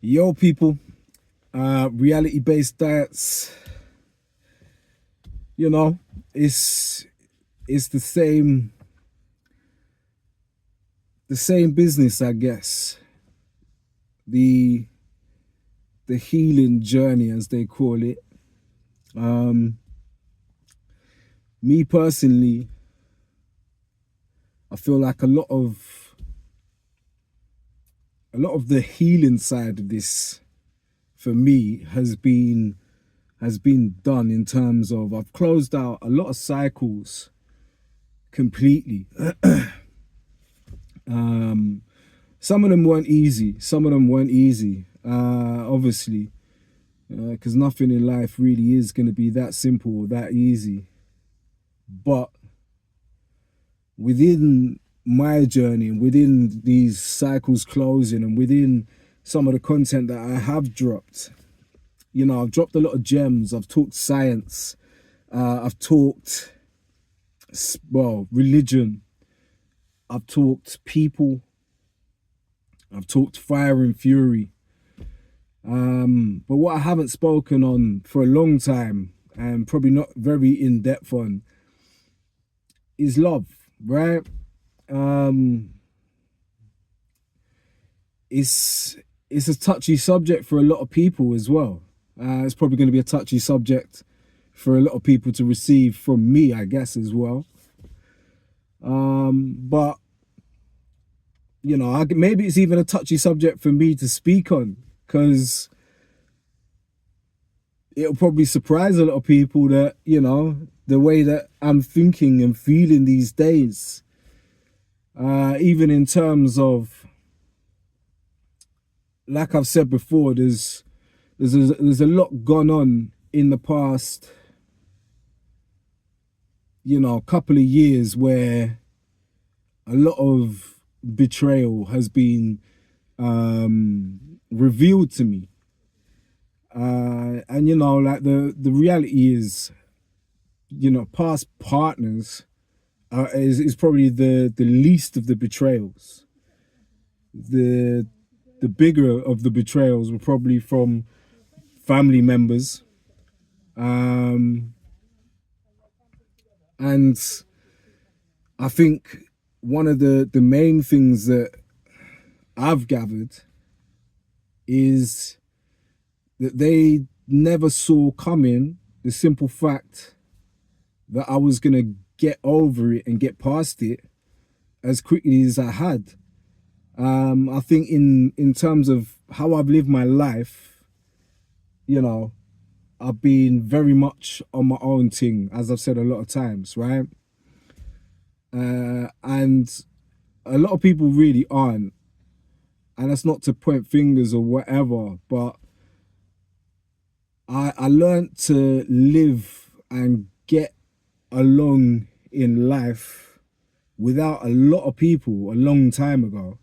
Yo, people, reality-based diets, you know, it's it's the same business, I guess. The the healing journey, as they call it. Um, Me personally, I feel like a lot of the healing side of this for me has been done in terms of I've closed out a lot of cycles completely. Some of them weren't easy. Obviously, because nothing in life really is going to be that simple or that easy. But within my journey and within these cycles closing and within some of the content that I have dropped, I've dropped a lot of gems. I've talked science. I've talked, religion. I've talked people. I've talked fire and fury. But what I haven't spoken on for a long time, and probably not very in depth on, is love, right? Um, it's a touchy subject for a lot of people as well. It's probably going to be a touchy subject for a lot of people to receive from me, I guess, as well. But maybe it's even a touchy subject for me to speak on because it'll probably surprise a lot of people that the way that I'm thinking and feeling these days, even in terms of, like I've said before, there's a lot gone on in the past, couple of years where a lot of betrayal has been revealed to me. And like the reality is, past partners is probably the least of the betrayals. The bigger of the betrayals were probably from family members. And I think one of the main things that I've gathered is that they never saw coming the simple fact that I was going to get over it and get past it as quickly as I had. I think in terms of how I've lived my life, I've been very much on my own thing, as I've said a lot of times, right? And a lot of people really aren't. And that's not to point fingers or whatever, but I learned to live and get along in life without a lot of people a long time ago.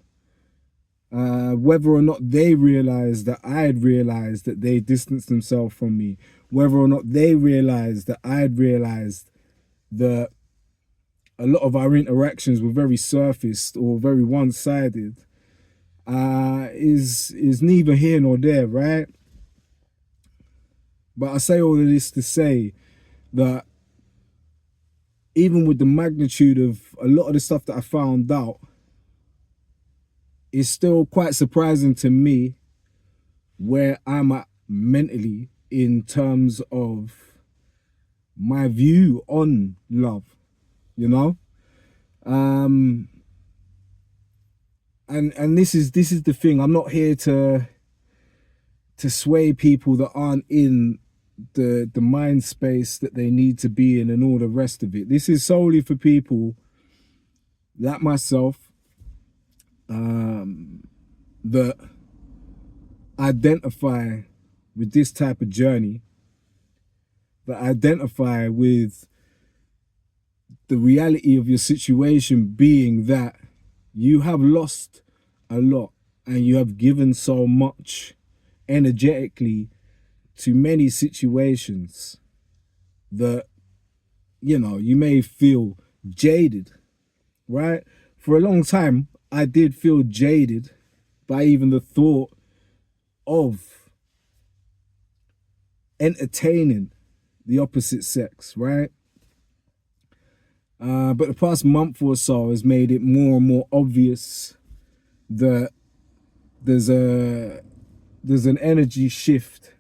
Whether or not they realized that I had realized that they distanced themselves from me, whether or not they realized that I had realized that a lot of our interactions were very surfaced or very one-sided, is neither here nor there, right? But I say all of this to say that even with the magnitude of a lot of the stuff that I found out, it's still quite surprising to me where I'm at mentally in terms of my view on love, you know? And this is the thing. I'm not here to sway people that aren't in the mind space that they need to be in and all the rest of it. This is solely for people like myself, that identify with this type of journey, that identify with the reality of your situation being that you have lost a lot and you have given so much energetically to many situations that you may feel jaded, right? For a long time I did feel jaded by even the thought of entertaining the opposite sex, right? But the past month or so has made it more and more obvious that there's an energy shift,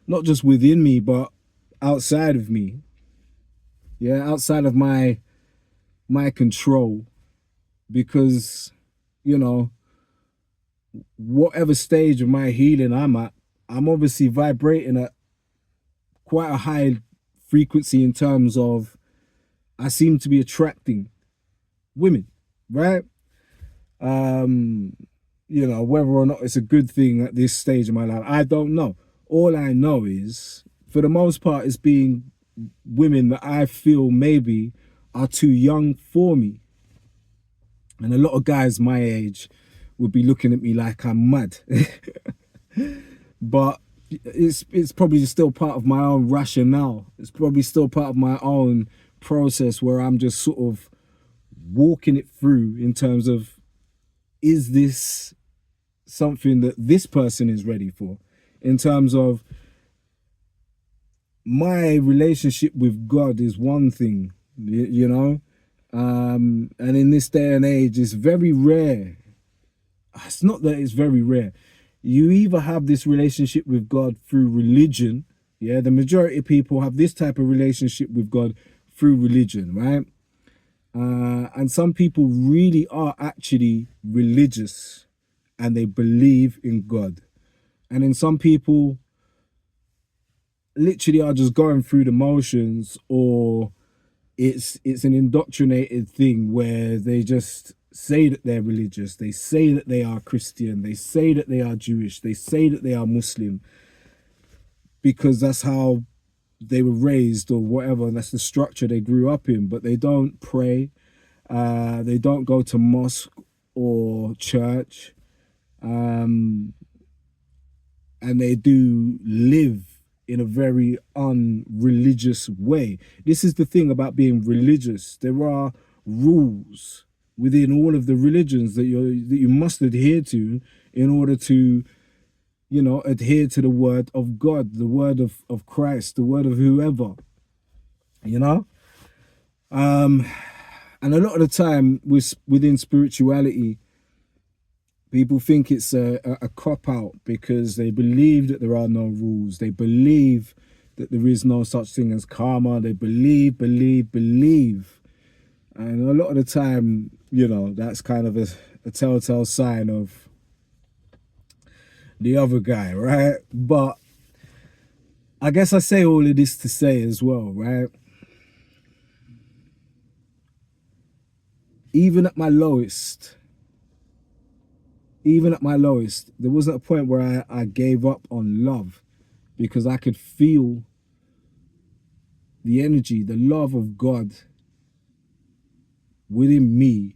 not just within me, but outside of me. Yeah, outside of my control. Because, you know, whatever stage of my healing I'm at, I'm obviously vibrating at quite a high frequency in terms of I seem to be attracting women, right? You know, whether or not it's a good thing at this stage of my life, I don't know. All I know is, for the most part, it's being women that I feel maybe are too young for me. And a lot of guys my age would be looking at me like I'm mad. But it's probably still part of my own rationale. It's probably still part of my own process where I'm just sort of walking it through in terms of, is this something that this person is ready for? In terms of my relationship with God is one thing, you know? And in this day and age, it's very rare. It's not that it's very rare. You either have this relationship with God through religion. Yeah, the majority of people have this type of relationship with God through religion, right? And some people really are actually religious and they believe in God. And then some people literally are just going through the motions, or it's an indoctrinated thing where they just say that they're religious, they say that they are Christian, they say that they are Jewish, they say that they are Muslim, because that's how they were raised or whatever, and that's the structure they grew up in. But they don't pray, they don't go to mosque or church, and they do live in a very unreligious way. This is the thing about being religious. There are rules within all of the religions that you must adhere to in order to, you know, adhere to the word of God, the word of Christ, the word of whoever, you know? And a lot of the time within spirituality, people think it's a cop-out because they believe that there are no rules. They believe that there is no such thing as karma. They believe. And a lot of the time, you know, that's kind of a telltale sign of the other guy, right? But I guess I say all of this to say as well, right? Even at my lowest, there wasn't a point where I gave up on love, because I could feel the energy, the love of God within me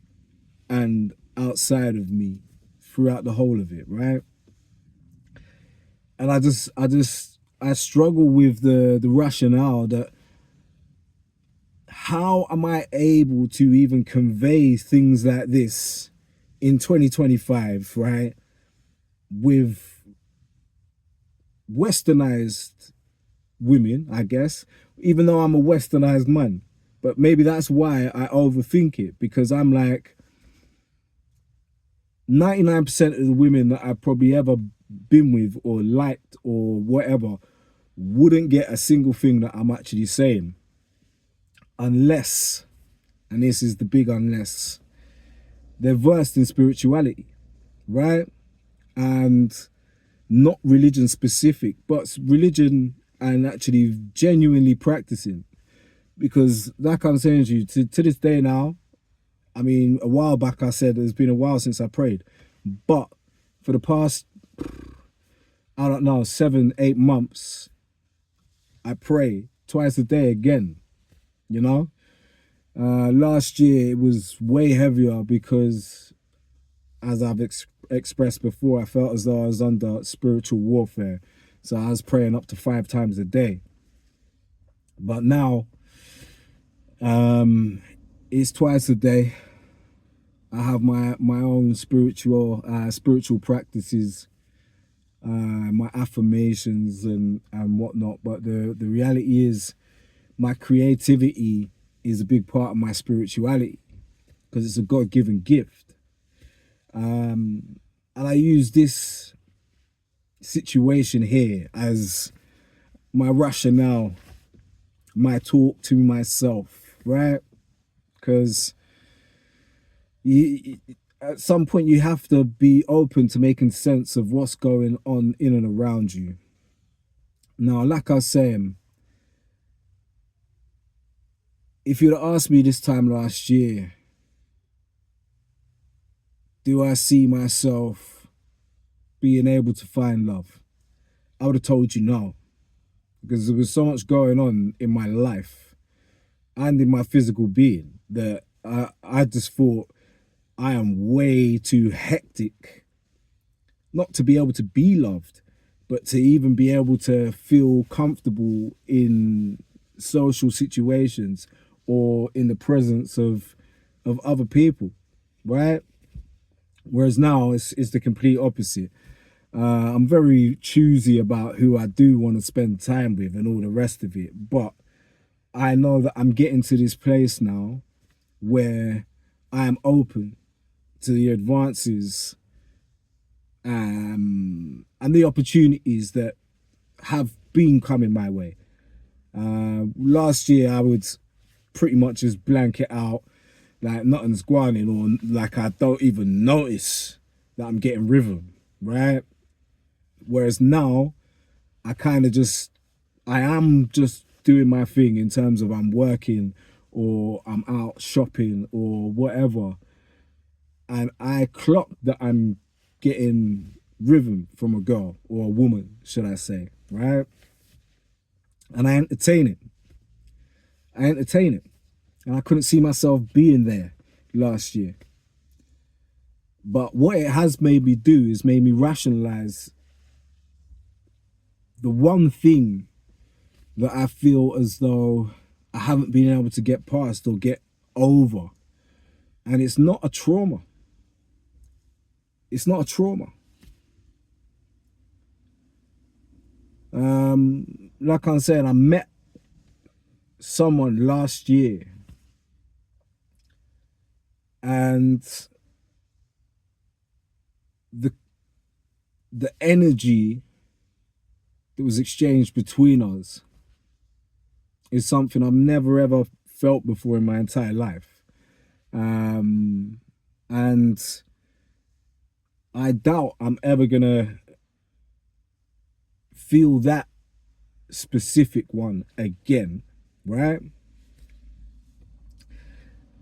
and outside of me throughout the whole of it, right? And I struggle with the rationale that, how am I able to even convey things like this in 2025, right? With westernized women, I guess, even though I'm a westernized man. But maybe that's why I overthink it, because I'm like, 99% of the women that I've probably ever been with or liked or whatever wouldn't get a single thing that I'm actually saying. Unless, and this is the big unless, they're versed in spirituality, right? And not religion specific, but religion and actually genuinely practicing. Because like I'm saying to you, to this day now, I mean, a while back I said it's been a while since I prayed, but for the past, I don't know, 7-8 months, I pray twice a day again, you know? Last year it was way heavier because, as I've expressed before, I felt as though I was under spiritual warfare. So I was praying up to 5 times a day. But now, it's twice a day. I have my own spiritual practices my affirmations and whatnot. But the reality is, my creativity is a big part of my spirituality because it's a God-given gift. And I use this situation here as my rationale, my talk to myself, right? Because at some point you have to be open to making sense of what's going on in and around you. Now, like I was saying, if you'd asked me this time last year, do I see myself being able to find love? I would have told you no, because there was so much going on in my life and in my physical being that I just thought I am way too hectic not to be able to be loved, but to even be able to feel comfortable in social situations or in the presence of other people, right? Whereas now it's the complete opposite. I'm very choosy about who I do want to spend time with and all the rest of it. But I know that I'm getting to this place now where I am open to the advances and the opportunities that have been coming my way. Last year, I would pretty much just blank it out like nothing's going on, or like I don't even notice that I'm getting rhythm, right? Whereas now, I kind of I am just doing my thing in terms of I'm working or I'm out shopping or whatever. And I clock that I'm getting rhythm from a girl or a woman, should I say, right? And I entertain it. And I couldn't see myself being there last year. But what it has made me do is made me rationalize the one thing that I feel as though I haven't been able to get past or get over. And it's not a trauma. It's not a trauma. Like I'm saying, I met someone last year and the energy that was exchanged between us is something I've never ever felt before in my entire life. And I doubt I'm ever gonna feel that specific one again, right?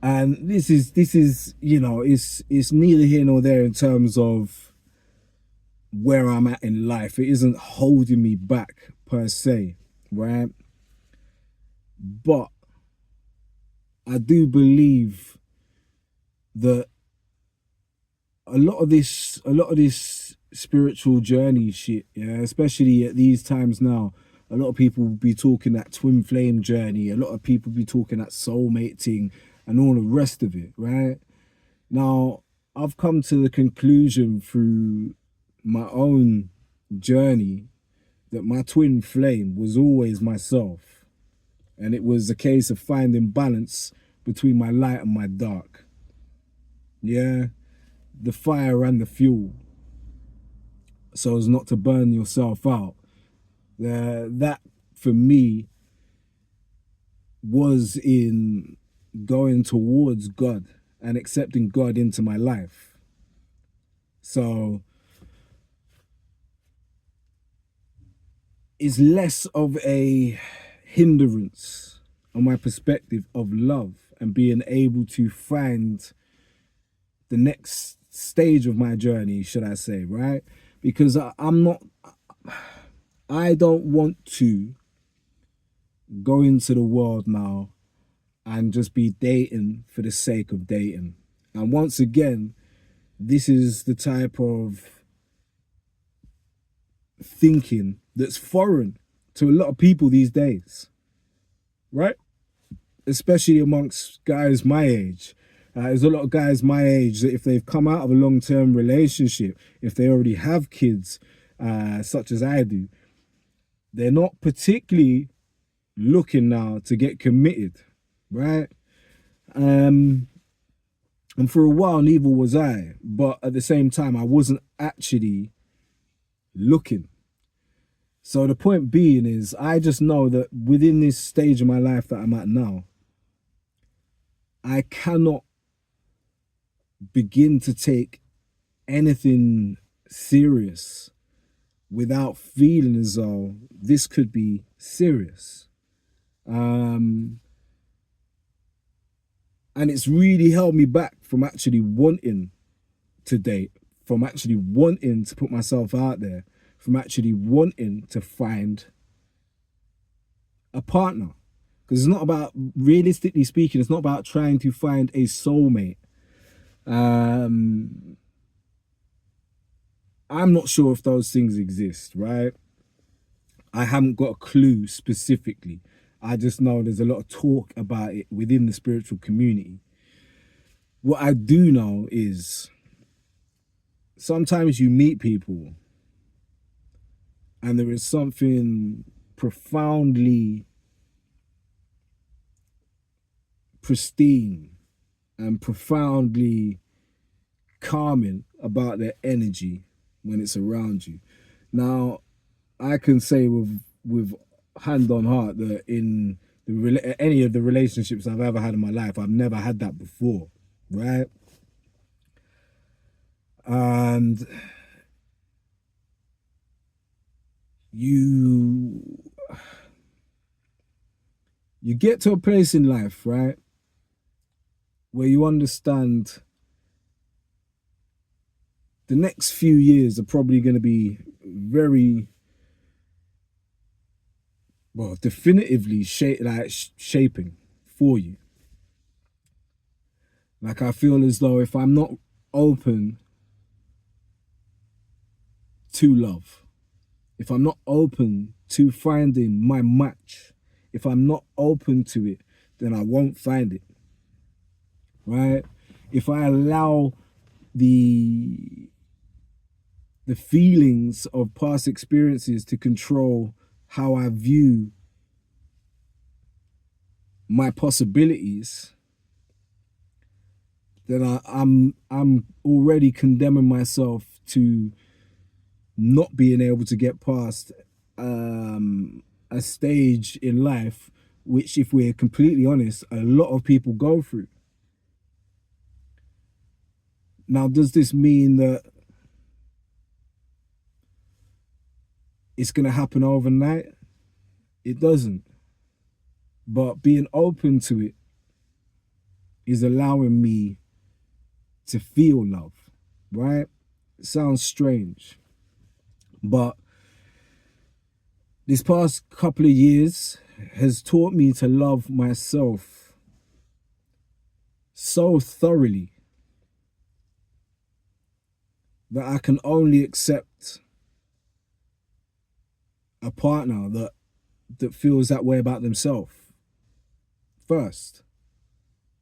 And this is you know, it's neither here nor there in terms of where I'm at in life. It isn't holding me back per se, right? But I do believe that a lot of this spiritual journey shit, yeah, especially at these times now, a lot of people will be talking that twin flame journey, a lot of people will be talking that soulmate thing and all the rest of it, right? Now, I've come to the conclusion through my own journey that my twin flame was always myself. And it was a case of finding balance between my light and my dark. Yeah, the fire and the fuel, so as not to burn yourself out. That for me was in going towards God and accepting God into my life. So it's less of a hindrance on my perspective of love and being able to find the next stage of my journey, should I say, right? Because I don't want to go into the world now and just be dating for the sake of dating. And once again, this is the type of thinking that's foreign to a lot of people these days, right? Especially amongst guys my age. There's a lot of guys my age that if they've come out of a long-term relationship, if they already have kids, such as I do, they're not particularly looking now to get committed, right? And for a while, neither was I. But at the same time, I wasn't actually looking. So the point being is, I just know that within this stage of my life that I'm at now, I cannot begin to take anything serious without feeling as though this could be serious. And it's really held me back from actually wanting to date, from actually wanting to put myself out there, from actually wanting to find a partner. Because it's not about, realistically speaking, it's not about trying to find a soulmate. I'm not sure if those things exist, right? I haven't got a clue specifically. I just know there's a lot of talk about it within the spiritual community. What I do know is sometimes you meet people and there is something profoundly pristine and profoundly calming about their energy when it's around you. Now, I can say with hand on heart that in any of the relationships I've ever had in my life, I've never had that before, right? And you get to a place in life, right, where you understand the next few years are probably going to be very, well, definitively shaping for you. Like, I feel as though if I'm not open to love, if I'm not open to finding my match, if I'm not open to it, then I won't find it, right? If I allow the feelings of past experiences to control how I view my possibilities, then I'm already condemning myself to not being able to get past a stage in life which, if we're completely honest, a lot of people go through. Now, does this mean that it's going to happen overnight? It doesn't. But being open to it is allowing me to feel love, right? It sounds strange, but this past couple of years has taught me to love myself so thoroughly that I can only accept a partner that feels that way about themselves first.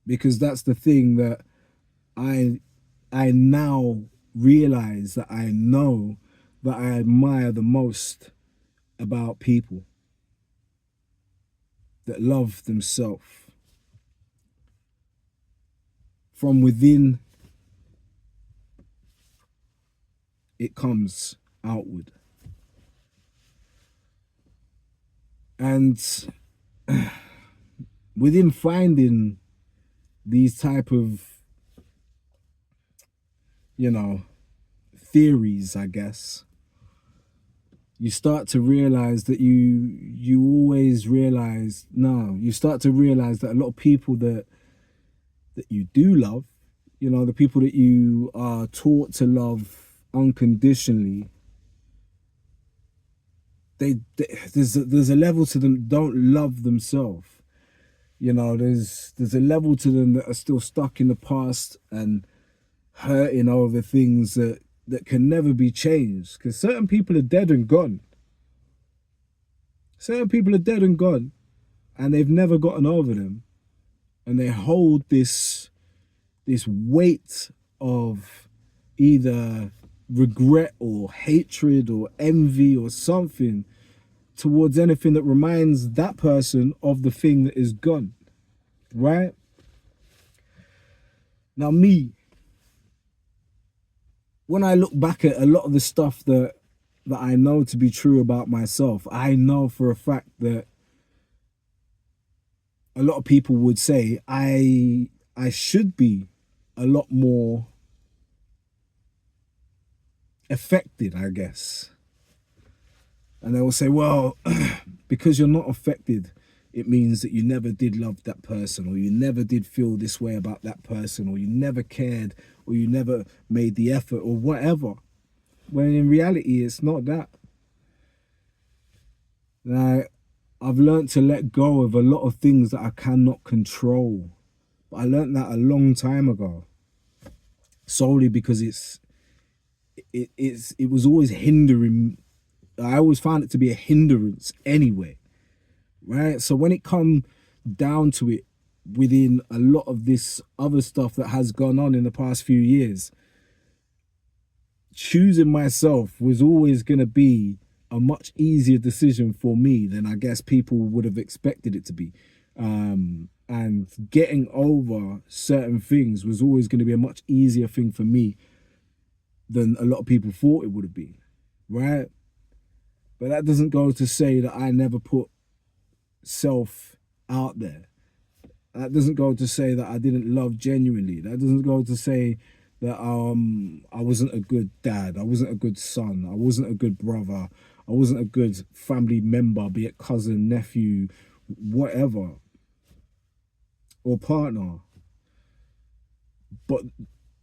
Because that's the thing that I now realize, that I know that I admire the most about people that love themselves. From within, it comes outward. And within finding these type of, theories, I guess, you start to realize that you always realize, no, you start to realize that a lot of people that you do love, the people that you are taught to love unconditionally, there's a level to them that don't love themselves. There's a level to them that are still stuck in the past and hurting over things that can never be changed. Because certain people are dead and gone. Certain people are dead and gone, and they've never gotten over them. And they hold this weight of either regret or hatred or envy or something towards anything that reminds that person of the thing that is gone, right? Now me, when I look back at a lot of the stuff that I know to be true about myself, I know for a fact that a lot of people would say I should be a lot more affected, I guess. And they will say, well, because you're not affected, it means that you never did love that person, or you never did feel this way about that person, or you never cared, or you never made the effort, or whatever. When in reality, it's not that. Like, I've learned to let go of a lot of things that I cannot control. But I learned that a long time ago. Solely because it was always hindering. I always found it to be a hindrance anyway. Right? So when it come down to it, within a lot of this other stuff that has gone on in the past few years, choosing myself was always going to be a much easier decision for me than I guess people would have expected it to be. And getting over certain things was always going to be a much easier thing for me than a lot of people thought it would have been, right? But that doesn't go to say that I never put self out there. That doesn't go to say that I didn't love genuinely. That doesn't go to say that I wasn't a good dad. I wasn't a good son. I wasn't a good brother. I wasn't a good family member, be it cousin, nephew, whatever, or partner. But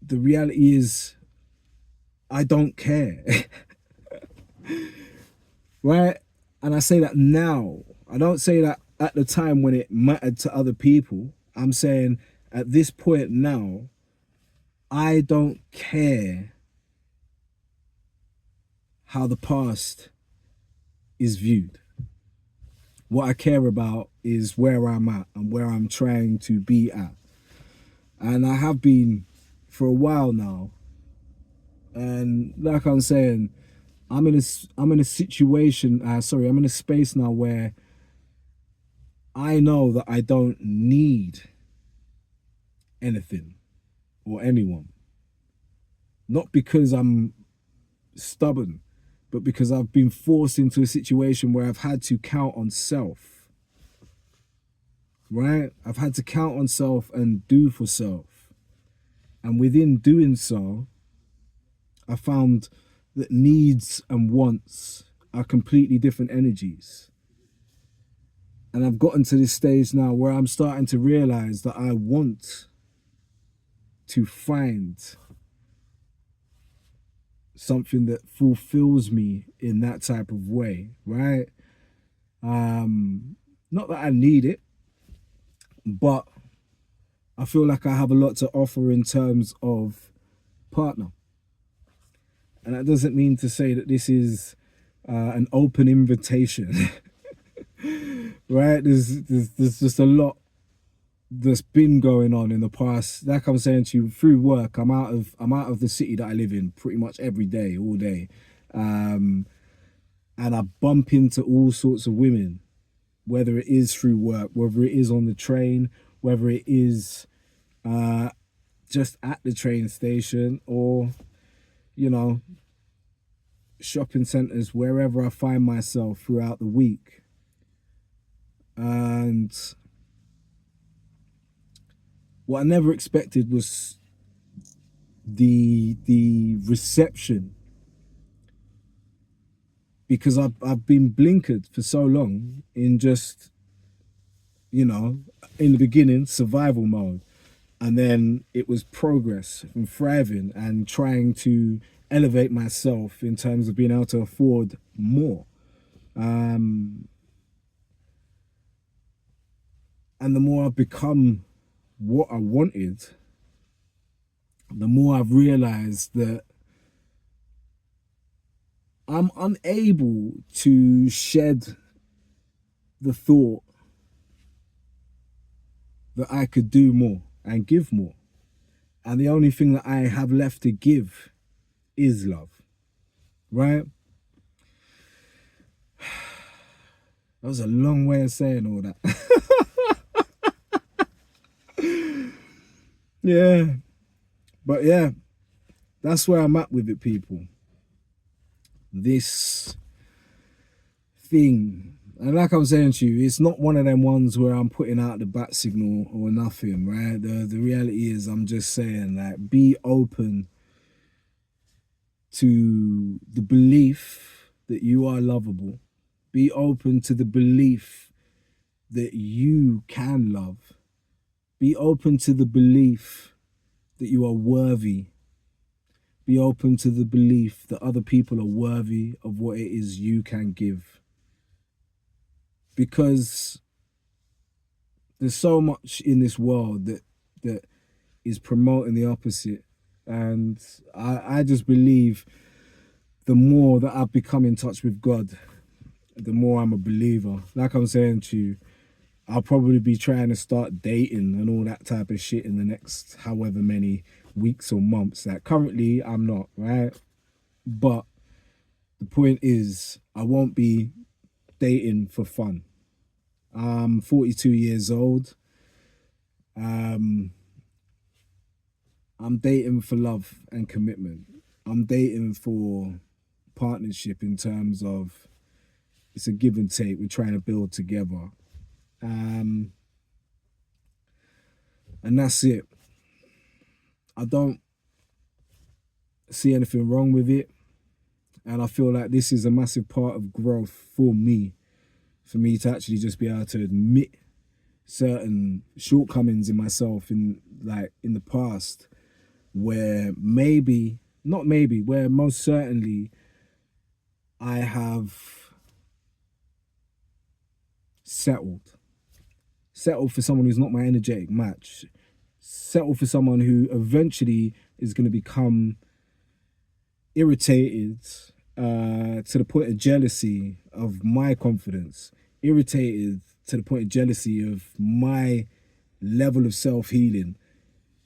the reality is, I don't care. Right? And I say that now. I don't say that at the time when it mattered to other people. I'm saying at this point now, I don't care how the past is viewed. What I care about is where I'm at and where I'm trying to be at. And I have been for a while now. And like I'm saying, I'm in a situation, I'm in a space now where I know that I don't need anything or anyone. Not because I'm stubborn, but because I've been forced into a situation where I've had to count on self. Right? I've had to count on self and do for self. And within doing so, I found that needs and wants are completely different energies. And I've gotten to this stage now where I'm starting to realize that I want to find something that fulfills me in that type of way, right? Not that I need it, but I feel like I have a lot to offer in terms of partner. And that doesn't mean to say that this is an open invitation, right? There's just a lot that's been going on in the past. Like I'm saying to you, through work, I'm out of the city that I live in pretty much every day, all day, and I bump into all sorts of women, whether it is through work, whether it is on the train, whether it is just at the train station, or shopping centers, wherever I find myself throughout the week. And what I never expected was the reception, because I've been blinkered for so long in just, in the beginning, survival mode. And then it was progress and thriving and trying to elevate myself in terms of being able to afford more. And the more I've become what I wanted, the more I've realized that I'm unable to shed the thought that I could do more and give more. And the only thing that I have left to give is love. right? That was a long way of saying all that. Yeah, but yeah, that's where I'm at with it, people. This thing, and like I'm saying to you, it's not one of them ones where I'm putting out the bat signal or nothing, right? The reality is, I'm just saying, like, be open to the belief that you are lovable. Be open to the belief that you can love. Be open to the belief that you are worthy. Be open to the belief that other people are worthy of what it is you can give. Because there's so much in this world that is promoting the opposite. And I just believe the more that I've become in touch with God, the more I'm a believer. Like I'm saying to you, I'll probably be trying to start dating and all that type of shit in the next however many weeks or months. Like currently I'm not, right? But the point is I won't be dating for fun. I'm 42 years old. Um, I'm dating for love and commitment. I'm dating for partnership in terms of it's a give and take. We're trying to build together. Um, and that's it. I don't see anything wrong with it. And I feel like this is a massive part of growth for me to actually just be able to admit certain shortcomings in myself in the past where maybe, not maybe, where most certainly I have settled. Settled for someone who's not my energetic match. Settled for someone who eventually is going to become irritated to the point of jealousy of my confidence, irritated to the point of jealousy of my level of self-healing,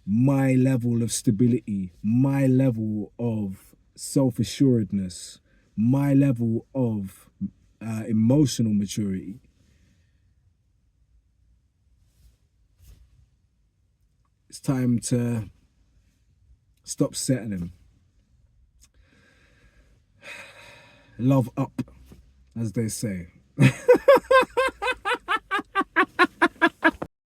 my level of stability, my level of self-assuredness, my level of emotional maturity. It's time to stop settling. Love up, as they say.